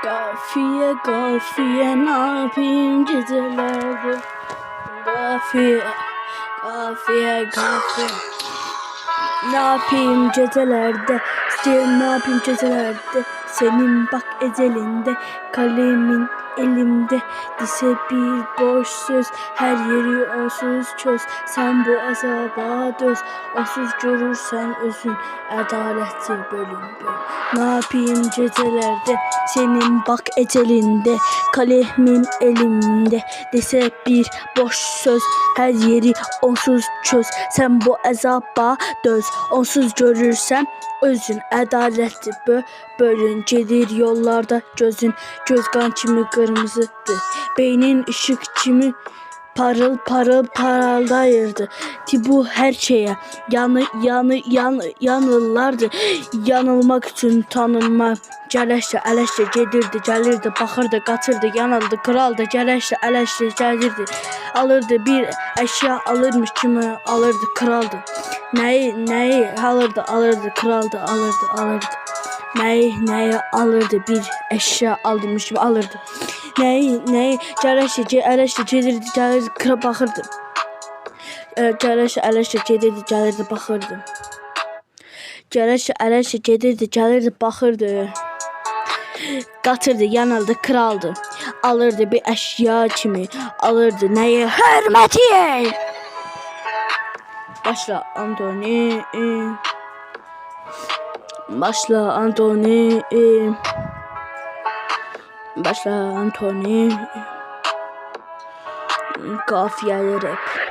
Gafiye gafiye ne yapayım gecelerde. Gafiye gafiye gafiye ne yapayım gecelerde. Ne yapayım gecelerde. Senin bak ecelinde, kalemin elimde, dise bir boş söz, her yeri onsuz çöz. Sen bu azaba döz, onsuz görürsen özün, adaletli bölüm böl. Ne yapayım gecelerde, senin bak ecelinde, kalemim elimde, dise bir boş söz, her yeri onsuz çöz. Sen bu azaba döz, onsuz görürsen özün, adaletli bölün. Gelir yollarda gözün, göz qan kimi qırmızıdır, beynin ışık kimi parıl parıl parıldayırdı. Bu her şeye yanırlardı. Yanılmak için tanınmak. Gələşlə ələşlə gedirdi, gəlirdi, baxırdı, qaçırdı, yanıldı, kraldı. Gələşlə ələşlə gəlirdi, alırdı bir əşya, alırmış kimi alırdı, kraldı. Neyi alırdı, kraldı, alırdı. Neyi alırdı, bir eşya aldırmış gibi alırdı. Neyi gələşlə ələşlə gedirdi, gəlirdi, kıra baxırdı. Gələşlə ələşlə gedirdi, gəlirdi, baxırdı. Gələşlə ələşlə gedirdi, gəlirdi, baxırdı. Qatırdı, yanıldı, kraldı. Alırdı bir eşya kimi, alırdı. Neyi? Hürmeti! Başla Antoni. Başla Antoni. Başla Antoni. Kafiyeleri rap.